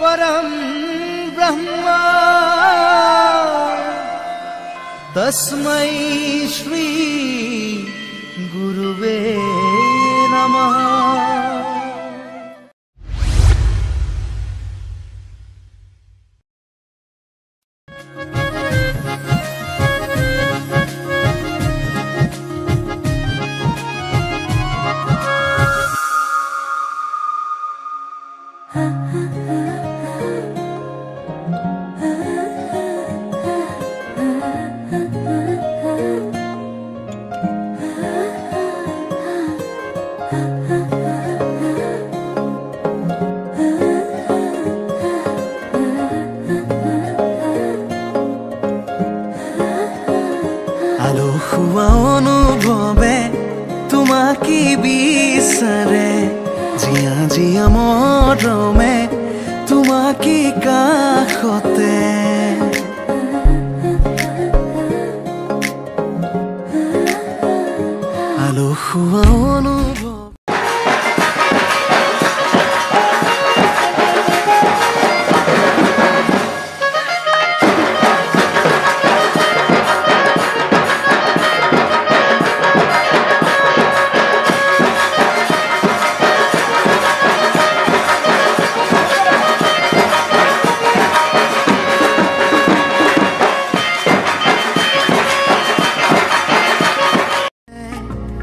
परम ब्रह्मा तस्मै श्री गुरुवे नमः। অনুভৱে তোমাকে বিচাৰে জিয়া জিয়া মৰমে তোমাকে কাষতে আলসুৱা অনুভৱ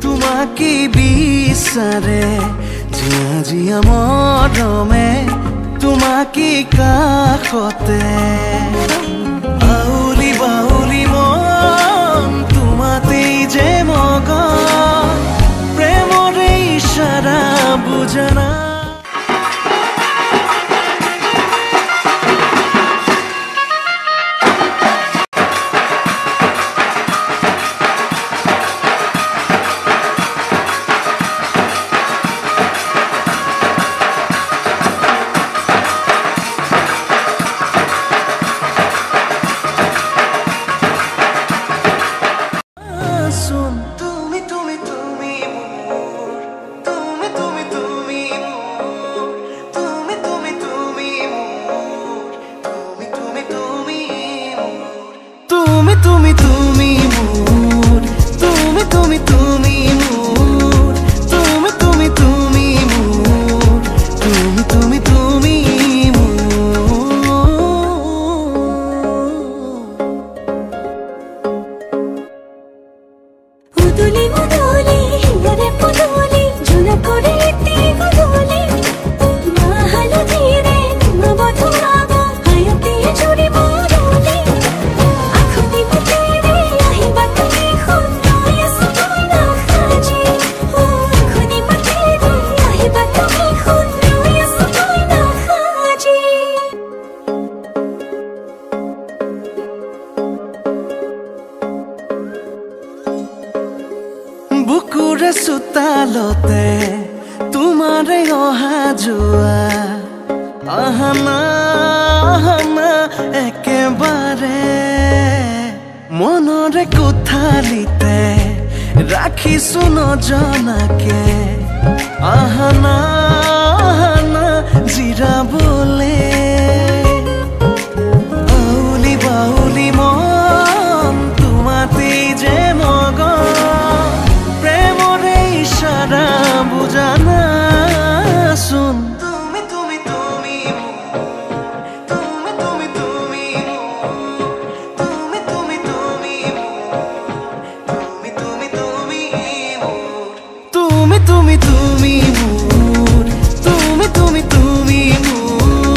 তোমাকে বিচাৰে জিয়া জিয়া মৰমে তোমাকে কাষতে আউলি বাউলি মন তোমাতেই যে মগন প্ৰেমৰে ইশাৰা বুজনা তুমি তুমি মোর তুমি তুমি তুমি মোর তুমি তুমি তুমি মোর তুমি তুমি তুমি উদুলি উদুলি হিঙ্গরে পুদুলি ঝুনা করে তে গুদুলি মাহালো ধীরে তোমা বধুরাব হায়তে ছুরি বদুলি আখুতি বুতেরে আহি বাতলি খুনায় সুনা খাজি ও আখুতি বুতেরে আহি বাতলি খুনায় সুনা খাজি বুকুৰে চোতালতে তোমাৰে অহা যোৱা আহানা আহানা একেবাৰে মনৰে কোঠালিতে ৰাখিছো নজনাকে আহানা আহানা জিৰাবলে আউলি বাউলি মন তোমাতেই যে মগন প্ৰেমৰে ইশাৰা বুজানা শুন তুমি তুমি তুমি তুমি তুমি তুমি তুমি তুমি তুমি তুমি তুমি তুমি তুমি তুমি তুমি মোর তুমি তুমি তুমি মোর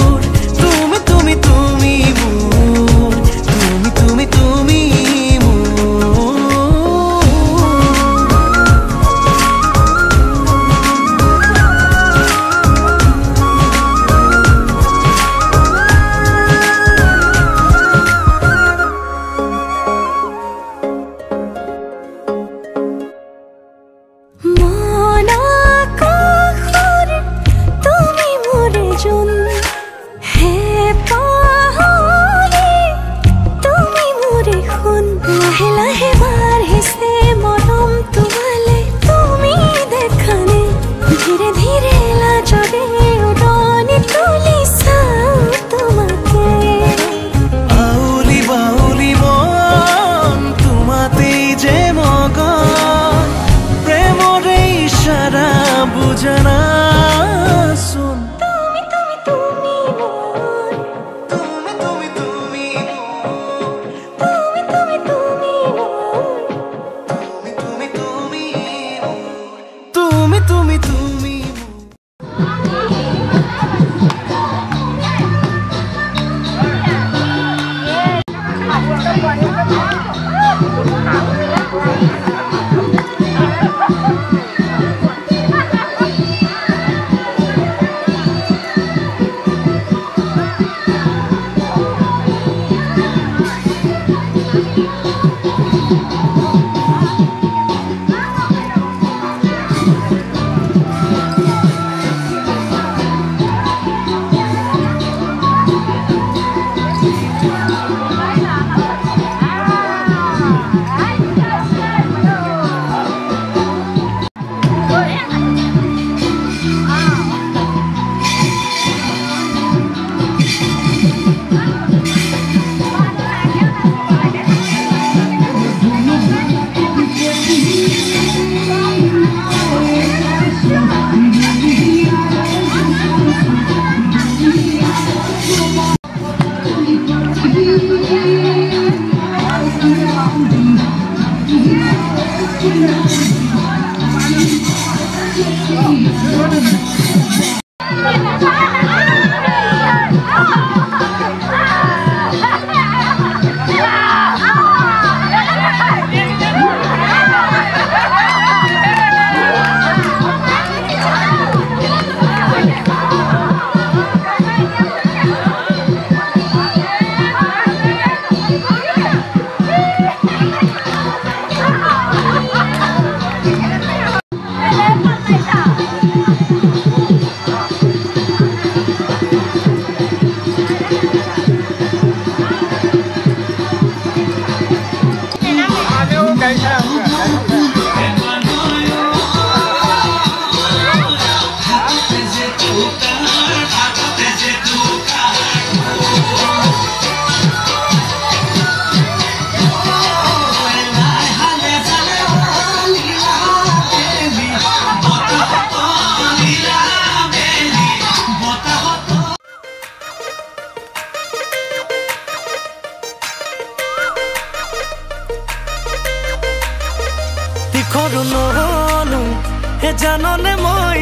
জাননে মই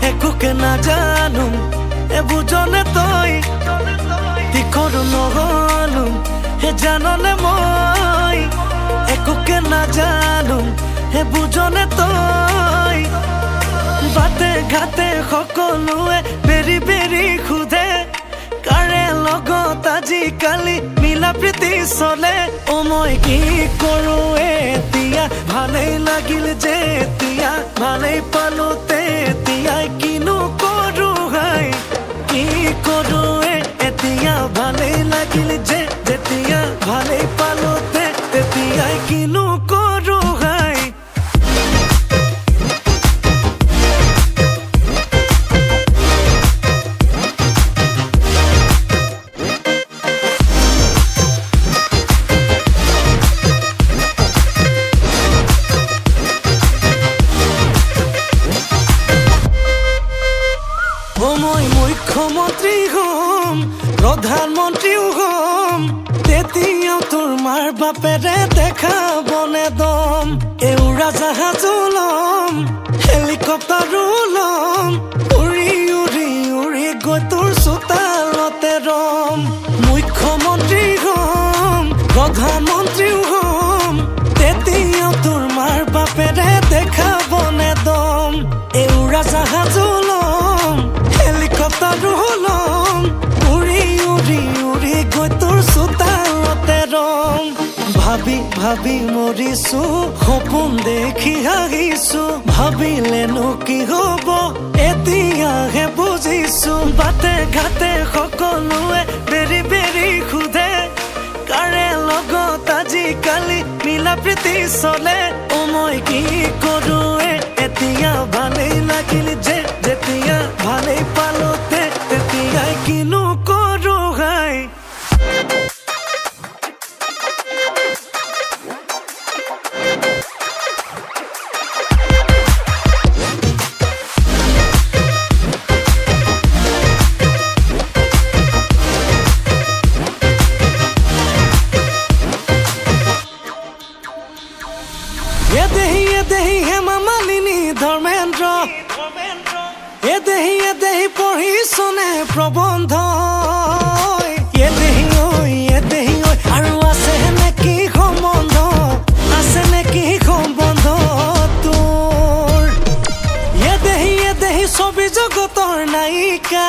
একোকে নাজানো বুঝনে তই দিখৰ নহলো জাননে মই একোকে নাজানো বুঝনে তই বাটে ঘাটে সকলোৱে বেৰি বেৰি খুদে কাৰে লগত আজিকালি মিলা প্ৰীতি চলে মই কি কৰো এতিয়া ভালেই লাগিল যে এতিয়া ভালেই পালো তেতিয়া কিনো কৰো হাই কি কৰো এতিয়া ভালেই লাগিল যে যেতিয়া ভালেই পালো তেতিয়া কিনো কৰো হাই মুখ্যমন্ত্ৰী হম প্ৰধানমন্ত্ৰীও হম তেতিয়াও তোৰ মাৰ বাপেৰে দেখাবনে দম উৰাজাহাজো লম হেলিকপ্টাৰো লম উৰি উৰি উৰি গৈ তোৰ চোতালতে ৰম মুখ্যমন্ত্ৰী হম প্ৰধানমন্ত্ৰীও হম তেতিয়াও তোৰ মাৰ বাপেৰে দেখাবনে দম উৰাজাহাজো লম হেলিকপ্টাৰো লম উৰি উৰি উৰি গৈ তোৰ চোতালতে ৰম ভাবি ভাবি মৰিছো সপোন দেখি হাঁহিছো ভাবিলেনো কি হব এতিয়াহে বুজিছো বাটে ঘাটে সকলোৱে বেৰি বেৰি খুদে কাৰে লগত আজিকালি মিলা প্ৰীতি চলে মই কি কৰো এতিয়া ভালেই লাগিল যে যেতিয়া ভালেই পালো তেতিয়া কিনো কৰো হাই দেহি হেমা মালিনী ধৰ্মেন্দ্ৰ দেহি পঢ়িছনে প্ৰবন্ধ দেহি ঐ আৰু আছে নেকি সম্বন্ধ তোৰ দেহি ছবি জগতৰ নায়িকা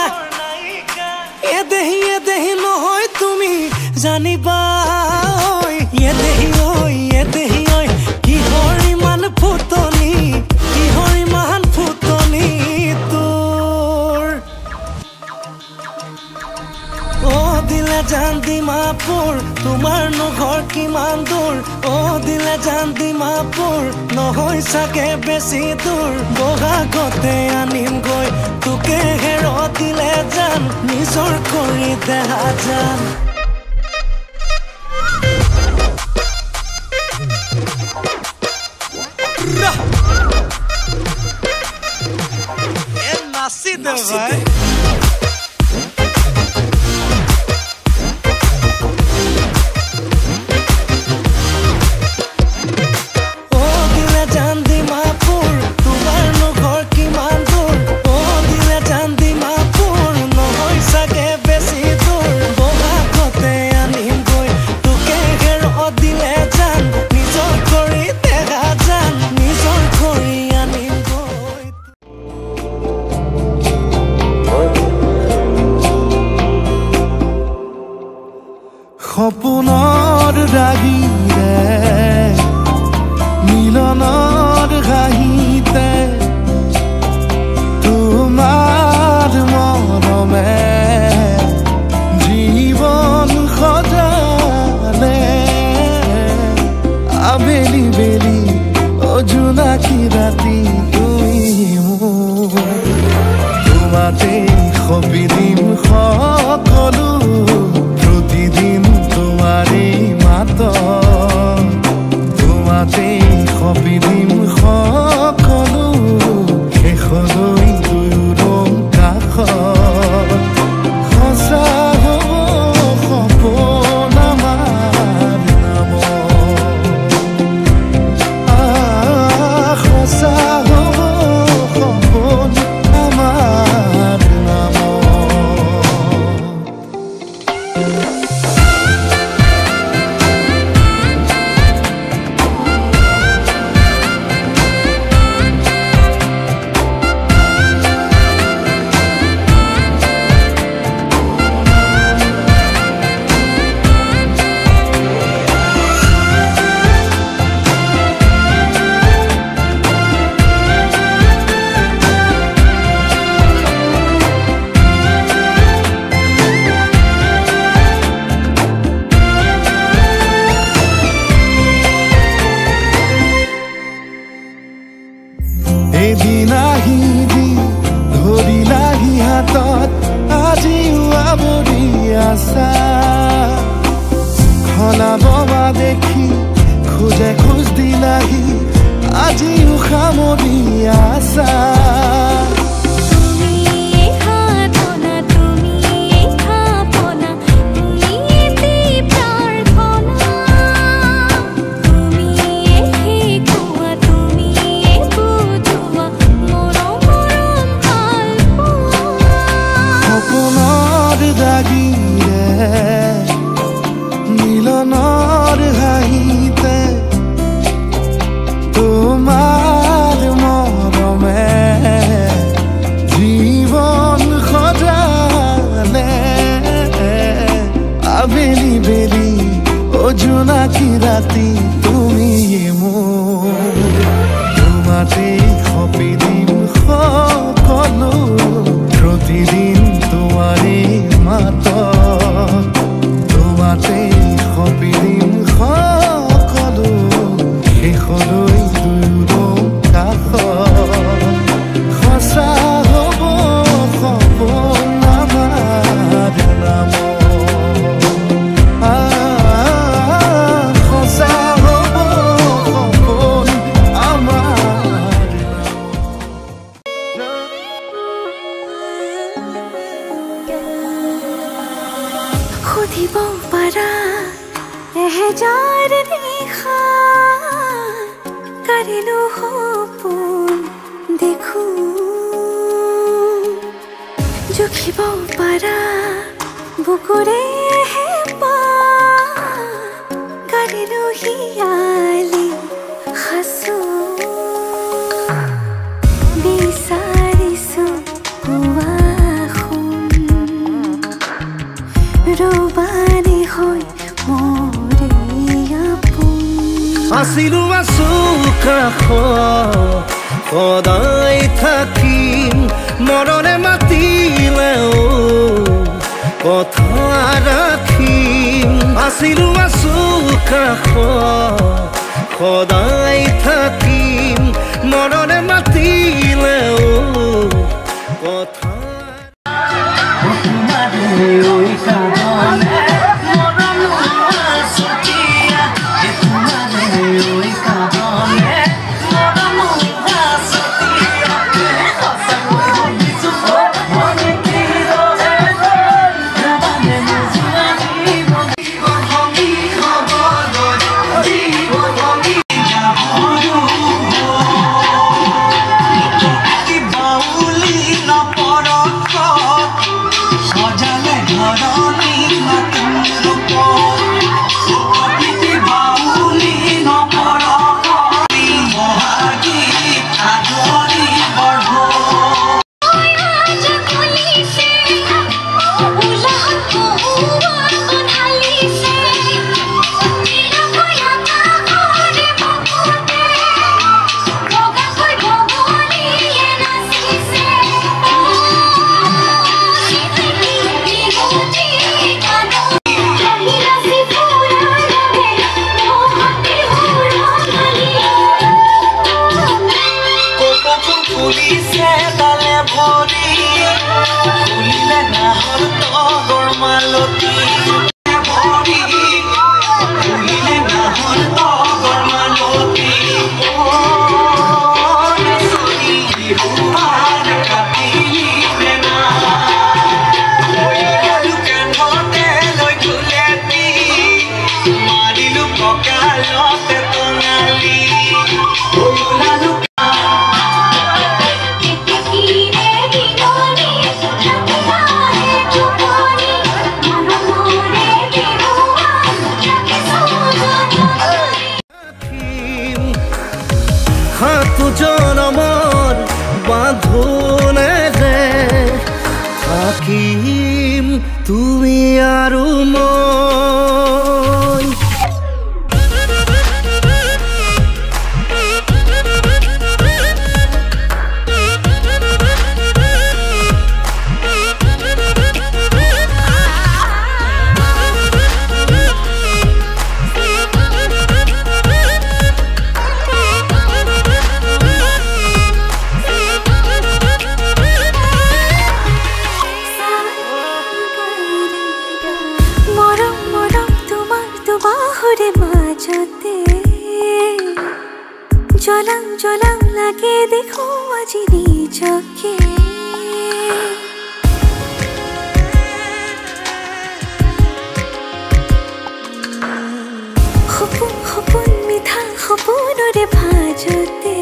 দেহি নহয় তুমি জানিবা দেহি ঐ কিহৰ ইমান ফুটনি তোৰ দিলে জান ডিমাপুৰ তোমাৰ ঘৰ কিমান দূৰ দিলে জান ডিমাপুৰ নহয় চাগে বেছি দূৰ বহাগতে আনিম গৈ তোকে হেৰ দিলে জান নিজৰ কৰি দেহা জান নাচি দে ভাই সপোনৰ ৰাগিৰে মিলনৰ হাঁহিতে তোমাৰ মৰমে জীৱন সজালে আবেলি বেলি জোনাকী ৰাতি তুমি মোৰ তোমাতেই সপি দিম সকলো প্ৰতিদিন তোমাৰ আবেলি বেলি ও জোনাকি ৰাতি তুমি মোৰ তোমাতে সপিদিন সকলো প্ৰতিদিন তোমাৰে মাত তোমাতে সপিদিন সকলো শেষলৈ দুয়ো কাষ সঁচা হ'ব সপোন আমাৰ নাম সঁচা হ'ব সপোন আমাৰ সুধিব পাৰা এহেজাৰ নিশা কাৰিলো সপোন দেখো জুখিব পাৰা বুকুৰে হেঁপাহ কাৰিলো হিয়ালি সাঁচো বিচাৰিছো পুৱা ৰবানী হৈ মৰে আপোন আছিলো আছো কাষত সদায় থাকিম মৰণে মাতিলেও কথা ৰাখিম আছিলো আছো কাষত সদায় থাকিম মৰণে মাতিলেও কথা জনমৰ বাঁধোনেৰে থাকিম তুমি আৰু মই জলাং জলাং লাগে দেখো আজি নিজকে সপোন সপোন মিঠা সপোনৰে ভাজতে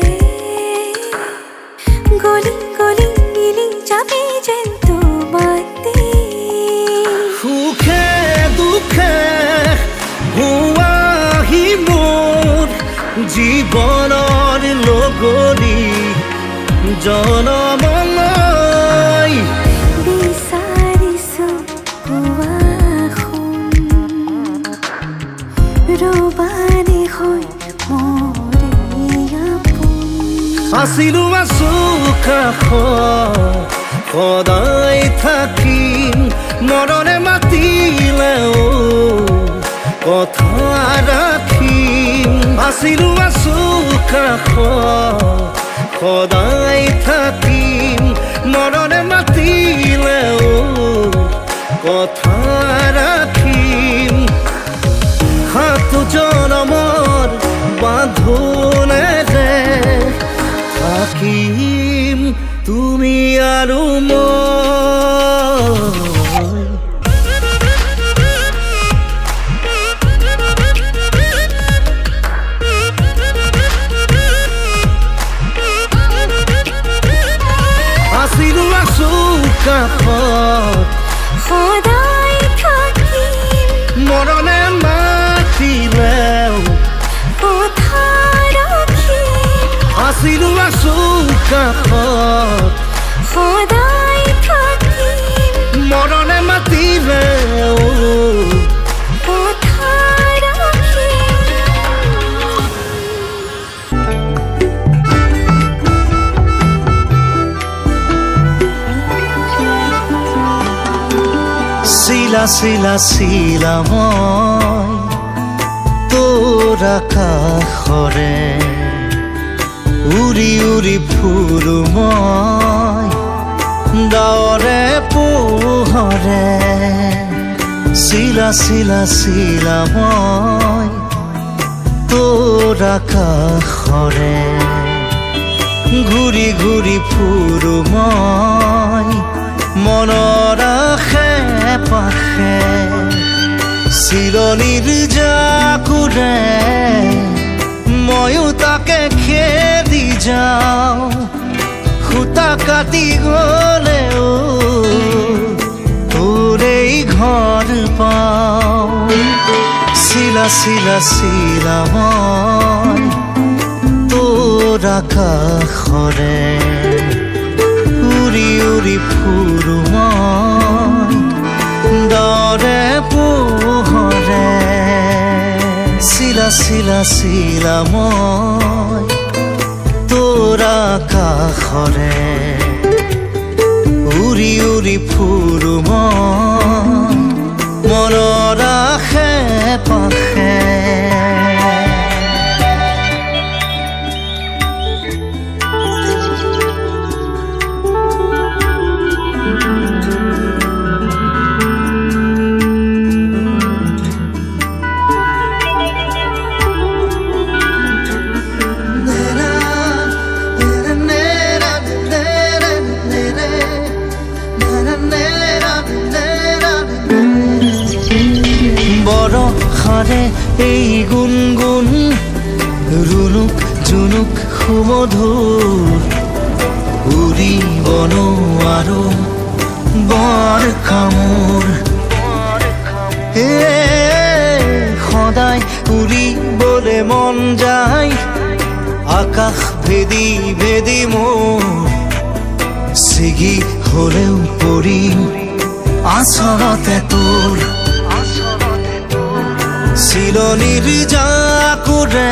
গলি গলি মিলি যাবি যেন তোমাতে সুখে দুখে হুৱাহি মোৰ জীৱনৰ লগৰী জনমলৈ বিচাৰিছো পুৱা আছিলো আছো কাষত সদায় থাকিম মৰণে মাতিলেও কথা ৰাখিম আছিলো আছো কাষত সদায় থাকিম মৰণে মাতিলেও কথা ৰাখিম সাতো জনমৰ বান্ধোনেৰে থাকিম তুমি আৰু মই আছিলো আছো কাষত সদায় থাকিম মৰণে মাতিলেও কথা ৰাখিম আছিলো আছো কাষত সদায় থাকিম মৰণে মাতিলেও কথা ৰাখিম চিলা চিলা চিলা মই তোৰ আকাশৰে উৰি উৰি ফুৰো মই ডাৱৰে পোহৰে চিলা চিলা চিলা মই তোৰ আকাশৰে ঘূৰি ঘূৰি ফুৰো মই মনৰ আশে পাশে চিৰণিৰ জাকুৰে ময়ো তাকে খেদি যাওঁ সূতা কাটি গলেও তোৰেই ঘৰ পাওঁ চিলা চিলা চিলা মই তোৰ আকাশৰে উৰি উৰি ফুৰো মই ডাৱৰে পোহৰে চিলা চিলা চিলা মই তোৰ আকাশৰে উৰি উৰি ফুৰো মই মনৰ আশে পাশে বৰষাৰে এই গুণগুণ ৰুণুক জুনুক সুমধুৰ উৰিব নোৱাৰো বৰ কামোৰ সদায় উৰিবলে মন যায় আকাশ ভেদি ভেদি মোৰ ছিগি হলেও পৰিম আচলতে তোৰ চিলনিৰ জাকুৰে